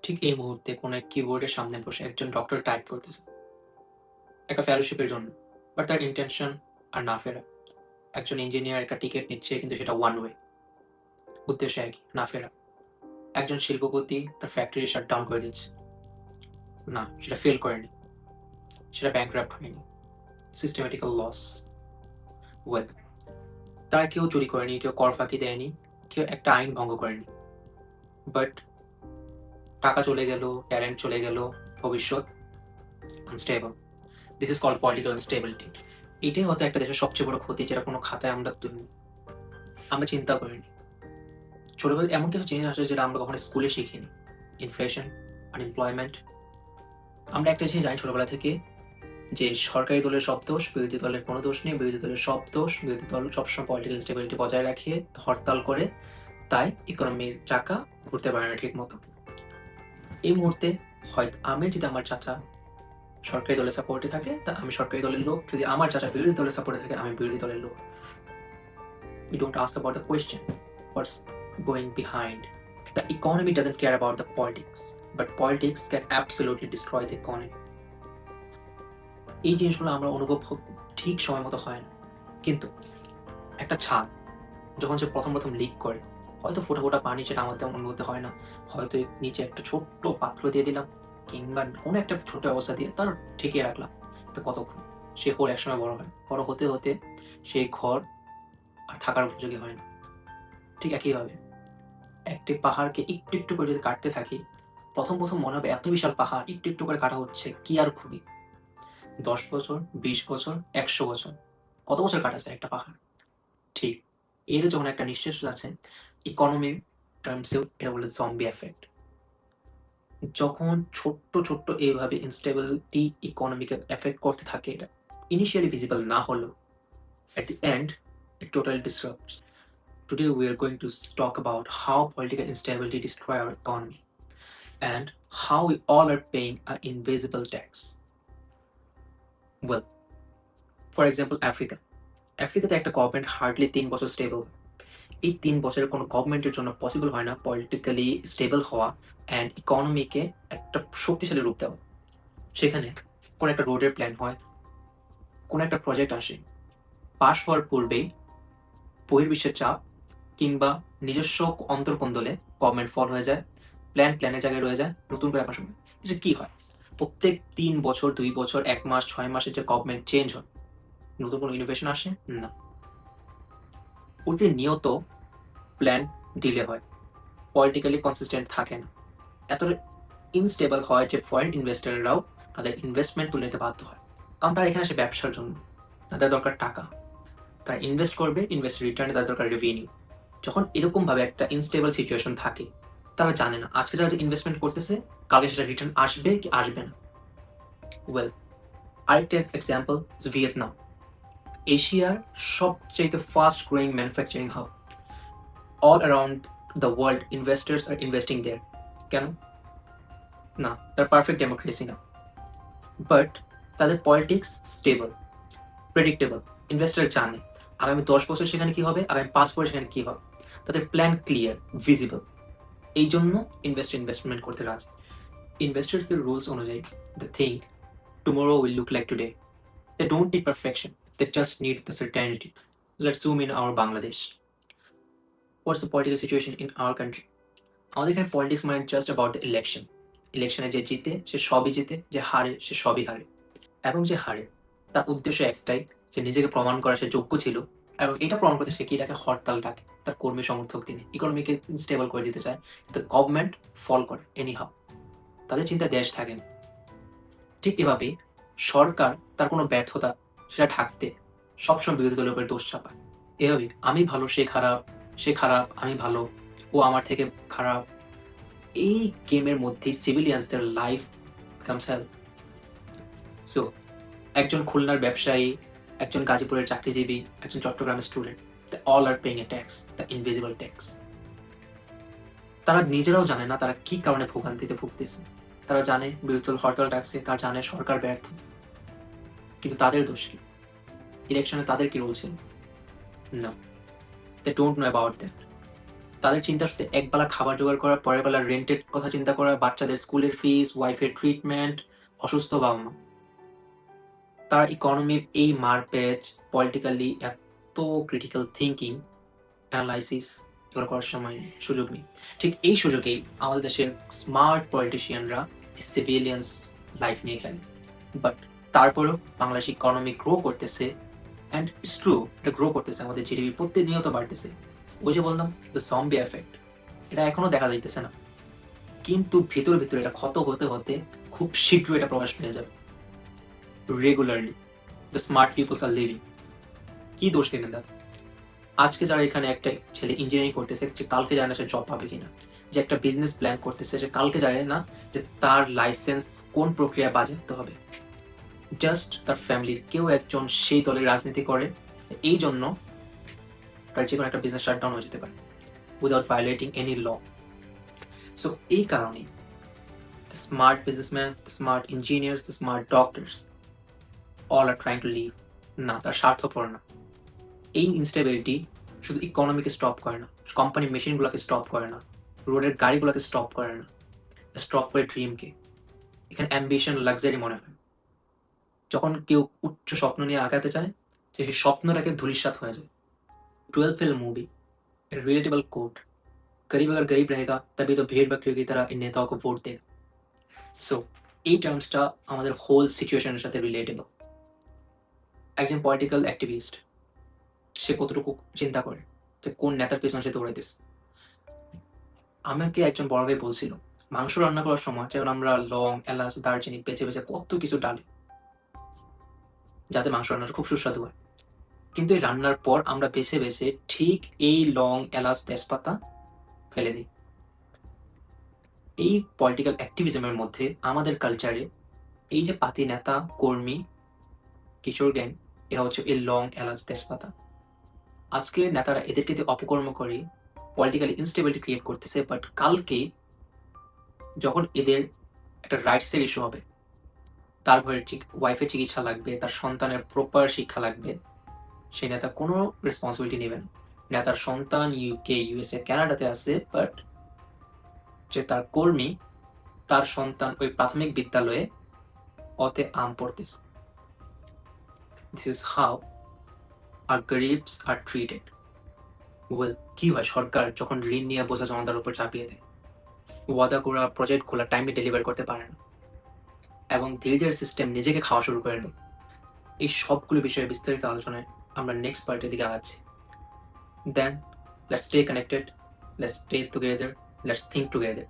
ঠিক এই মুহূর্তে কোনো এক কিবোর্ডের সামনে বসে একজন ডক্টর টাইপ করতেছে একটা ফেলোশিপের জন্য। বাট তার ইন্টেনশন আর না ফেরা। একজন ইঞ্জিনিয়ার একটা টিকেট নিচ্ছে কিন্তু সেটা ওয়ান ওয়ে। উদ্দেশ্য একই, না ফেরা। একজন শিল্পপতি তার ফ্যাক্টরি শাট ডাউন করে দিচ্ছে। না, সেটা ফেল করেনি। সেটা ব্যাংক্রাপ্ট হয়নি। Systematical loss. ওয়েল, তারা কেউ চুরি করেনি, কেউ কর ফাঁকি দেয়নি, কেউ একটা আইন ভঙ্গ করেনি। বাট টাকা চলে গেল, ট্যালেন্ট চলে গেল, ভবিষ্যৎ unstable. This is called political instability. এটাই হয়তো একটা দেশের সবচেয়ে বড় ক্ষতি, যেটা কোনো খাতায় আমরা চিন্তা করিনি। ছোটবেলায় এমন কিছু জিনিস আছে যেটা আমরা কখনো স্কুলে শিখিনি। Inflation, unemployment. আমরা একটা জিনিস জানি ছোটবেলা থেকে, যে সরকারি দলের সব দোষ, বিরোধী দলের কোনো দোষ নেই, বিরোধী দলের সব দোষ, বিরোধী দল সবসময় পলিটিক্যাল স্টেবিলিটি বজায় রাখে, হরতাল করে, তাই ইকোনমির চাকা ঘুরতে পারে না ঠিক মতো। এই মুহূর্তে হয়তো আমি যদি আমার চাচা সরকারি দলের সাপোর্টে থাকে, তা আমি সরকারি দলের লোক। যদি আমার চাচা বিরোধী দলের সাপোর্টে থাকে, আমি বিরোধী দলের লোক। We don't ask about the question, what's going behind. The economy doesn't care about the politics, but politics can absolutely destroy the economy. এই জিনিসগুলো আমরা অনুভব ঠিক সময় মতো হয় না। কিন্তু একটা ছাদ যখন সে প্রথম লিক করে, হয়তো ফোঁটা ফোঁটা পানি, সেটা আমার তেমন অনুভূতি হয় না। হয়তো নিচে একটা ছোট্ট পাত্র দিয়ে দিলাম, কিংবা কোনো একটা ছোট অবস্থা দিয়ে তার ঠেকিয়ে রাখলাম। তো কতক্ষণ সে হোল একসময় বড় হয়, বড় হতে হতে সেই ঘর আর থাকার উপযোগী হয় না। ঠিক একইভাবে একটি পাহাড়কে একটু একটু করে যদি কাটতে থাকি, প্রথম মনে হবে এত বিশাল পাহাড় একটু একটু করে কাটা হচ্ছে, কি আর খুবই। 10 বছর, 20 বছর, 100 বছর, কত বছর কাটা যায় একটা পাহাড়। ঠিক এরও যেমন একটা নিঃশেষ আছে, ইকোনমির টার্মসেও এটা বলে জম্বি এফেক্ট। যখন ছোট্ট এইভাবে ইনস্টেবিলিটি ইকোনমিকে এফেক্ট করতে থাকে, এটা ইনিশিয়ালি ভিজিবল না হলেও at the end it totally disrupts. Today we are going to talk about how political instability destroy our economy and how we all are paying an invisible tax. Well, for example, আফ্রিকাতে একটা government hardly 3 বছর stable. এই 3 বছরের কোনো গভর্নমেন্টের জন্য possible হয় না politically stable হওয়া অ্যান্ড ইকোনমিকে একটা শক্তিশালী রূপ দেওয়া। সেখানে কোনো একটা রোডের প্ল্যান হয়, কোনো একটা প্রজেক্ট আসে, পাশ হওয়ার পূর্বেই বহির্বিশ্বের চাপ কিংবা নিজস্ব অন্তর্কোন্দলে গভর্নমেন্ট ফল হয়ে যায়, প্ল্যানের জায়গায় রয়ে যায়, নতুন করে আসার সময় এটা কি হয়? প্রত্যেক 3 বছর, 2 বছর, 1 মাস, 6 মাসের যে গভর্নমেন্ট চেঞ্জ হয়, নতুন কোনো ইনোভেশন আসে না। প্রতিনিয়ত প্ল্যান ডিলে হয়, পলিটিক্যালি কনসিস্টেন্ট থাকে না, এতটা ইনস্টেবল হয় যে ফরেন ইনভেস্টররাও তাদের ইনভেস্টমেন্ট তুলে নিতে বাধ্য হয়। কারণ তারা এখানে আসে ব্যবসার জন্য, তাদের দরকার টাকা, তারা ইনভেস্ট করবে, ইনভেস্ট রিটার্নে তাদের দরকার রেভিনিউ। যখন এরকমভাবে একটা ইনস্টেবল সিচুয়েশন থাকে, তারা জানে না আজকে যারা যে ইনভেস্টমেন্ট করতেছে কালকে সেটা রিটার্ন আসবে কি আসবে না। ওয়েল, আরেকটা এক্সাম্পল ইজ ভিয়েতনাম, এশিয়ার সবচেয়ে fast growing manufacturing hub. All around the world investors are investing there. কেন? না, তার পারফেক্ট ডেমোক্রেসি না, বাট তাদের পলিটিক্স স্টেবল, প্রেডিক্টেবল। ইনভেস্টার জানে আগামী 10 বছর সেখানে কি হবে, আগামী 5 বছর সেখানে কি হবে। তাদের প্ল্যান ক্লিয়ার, ভিজিবল। এই জন্য ইনভেস্টমেন্ট করতে রাজি। ইনভেস্টার্সদের রুলস অনুযায়ী they think tomorrow will look like today. They don't need perfection, they just need the certainty. Let's zoom in our Bangladesh. What's the political situation in our country? আমাদের এখানে politics মানে just about the election. ইলেকশনে যে জিতে সে সবই জিতে, যে হারে সে সবই হারে। এবং যে হারে তার উদ্দেশ্য একটাই, যে নিজেকে প্রমাণ করা সে যোগ্য ছিল, এবং এটা প্রমাণ করতে সে কি ডাকে, হরতাল ডাকে তার কর্মী সমর্থক তিনি। ইকোনমিকে স্টেবল করে দিতে চায়, যাতে গভর্নমেন্ট ফল করে এনি হাউ, তাদের চিন্তা দেশ থাকে না। ঠিক এভাবেই সরকার তার কোনো ব্যর্থতা সেটা ঢাকতে সবসময় বিরোধী দলের উপরে দোষ চাপায়। এভাবে আমি ভালো সে খারাপ, সে খারাপ আমি ভালো, ও আমার থেকে খারাপ। এই গেমের মধ্যে সিভিলিয়ানসদের লাইফ বিকামস হেল। সো একজন খুলনার ব্যবসায়ী, একজন গাজীপুরের চাকরিজীবী, একজন চট্টগ্রামের student, they all are paying a tax, the invisible tax. তারা নিজেরাও জানে না তারা কি কারণে ভোগান্তিতে ভুগতেছে। তারা জানে বিরোধী দল হরতাল ডাকছে, তারা জানে সরকার ব্যর্থ, কিন্তু তাদের দোষ কি? ইলেকশনে তাদের কি রোল ছিল? না, they don't know about that. তাদের চিন্তা শুধু একবেলা খাবার জোগাড় করা, পরের বেলা রেন্টের কথা চিন্তা করা, বাচ্চাদের স্কুলের ফিস, ওয়াইফের ট্রিটমেন্ট, অসুস্থ বাবা-মা। তার ইকোনমির এই মারপ্যাচ, পলিটিক্যালি এত ক্রিটিক্যাল থিংকিং, অ্যানালাইসিস এগুলো করার সময় নেই, সুযোগ নেই। ঠিক এই সুযোগেই আমাদের দেশের স্মার্ট পলিটিশিয়ানরা সিভিলিয়ান্স লাইফ নিয়ে খেলে। বাট তারপরেও বাংলাদেশ ইকোনমি গ্রো করতেছে, অ্যান্ড ইটস ট্রু, এটা গ্রো করতেছে, আমাদের জিডিপি প্রতিনিয়ত বাড়তেছে। ওই যে বললাম দ্য জম্বি এফেক্ট, এটা এখনো দেখা যাইতেছে না, কিন্তু ভিতরে ভিতরে এটা ক্ষত হতে হতে খুব শীঘ্র এটা প্রকাশ পেয়ে যাবে। Regularly the smart people's R living. কি দোষ দেবেন দাদা? আজকে যারা এখানে একটা ছেলে ইঞ্জিনিয়ারিং করতেছে, যে কালকে জানে না সে জব পাবে কিনা, যে একটা বিজনেস প্ল্যান করতেছে, সে কালকে জানে না যে তার লাইসেন্স কোন প্রক্রিয়া বাজেয়াপ্ত হবে। জাস্ট তার ফ্যামিলির কেউ একজন সেই দলের রাজনীতি করে, এই জন্য তার যে কোনো একটা বিজনেস শাটডাউন হয়ে যেতে পারে without violating any law. So এই কারণে the smart businessmen, the smart engineers, the smart doctors, all are trying to leave. না, তার স্বার্থপর না। এই ইনস্টেবিলিটি শুধু ইকোনমিকে স্টপ করে না, কোম্পানি মেশিনগুলোকে স্টপ করে না, রোডের গাড়িগুলোকে স্টপ করে না, স্টপ করে ড্রিমকে। এখানে অ্যাম্বিশন, লাক্সারি মনে হয়। যখন কেউ উচ্চ স্বপ্ন নিয়ে আগাতে চায়, সেই স্বপ্নটাকে ধূলিসাৎ হয়ে যায়। 12 ফেল মুভি, रिलेटेबल कोट, गरीब अगर गरीब रहेगा तभी तो भेड़ बकरियों की तरह इन नेताओं को वोट देगा। সো এই টার্মসটা আমাদের হোল সিচুয়েশনের সাথে রিলেটেবল। একজন পলিটিক্যাল অ্যাক্টিভিস্ট, সে কতটুকু চিন্তা করে যে কোন নেতার পেছনে সে দৌড়াইতেছে। আমাকে একজন বড় ভাই বলছিল, মাংস রান্না করার সময় যেমন আমরা লং, এলাচ, দারচিনি বেছে বেছে কত কিছু ডালি যাতে মাংস রান্নাটা খুব সুস্বাদু হয়, কিন্তু এই রান্নার পর আমরা বেছে বেছে ঠিক এই লং, এলাচ, তেজপাতা ফেলে দিই। এই পলিটিক্যাল অ্যাক্টিভিজমের মধ্যে আমাদের কালচারে এই যে পাতি নেতা, কর্মী, কিশোর গ্যাং, এরা হচ্ছে এই লং, এলাচ, তেজপাতা। আজকে নেতারা এদেরকে দিয়ে অপকর্ম করে পলিটিক্যালি ইনস্টেবিলিটি ক্রিয়েট করতেছে, বাট কালকে যখন এদের একটা রাইটসের ইস্যু হবে, তার ঘরের ওয়াইফের চিকিৎসা লাগবে, তার সন্তানের প্রপার শিক্ষা লাগবে, সেই নেতা কোনো রেসপন্সিবিলিটি নেবেন। নেতার সন্তান ইউকে, ইউএসএ, কানাডাতে আছে, বাট যে তার কর্মী, তার সন্তান ওই প্রাথমিক বিদ্যালয়ে অতে আম পড়তেছে। দিস ইজ হাউ আর গরিবস আর ট্রিটেড। ওয়েল, কি হয়, সরকার যখন ঋণ নিয়ে বোঝা জনতার উপর চাপিয়ে দেয়, ওয়াদা করা প্রজেক্টগুলো টাইমে ডেলিভার করতে পারে না, এবং ধীরে ধীরে সিস্টেম নিজেকে খাওয়া শুরু করে দেয়। এই সবগুলো বিষয়ে বিস্তারিত আলোচনায় আমরা নেক্সট পার্টের দিকে আগাচ্ছি। Then let's stay connected, let's stay together, let's think together.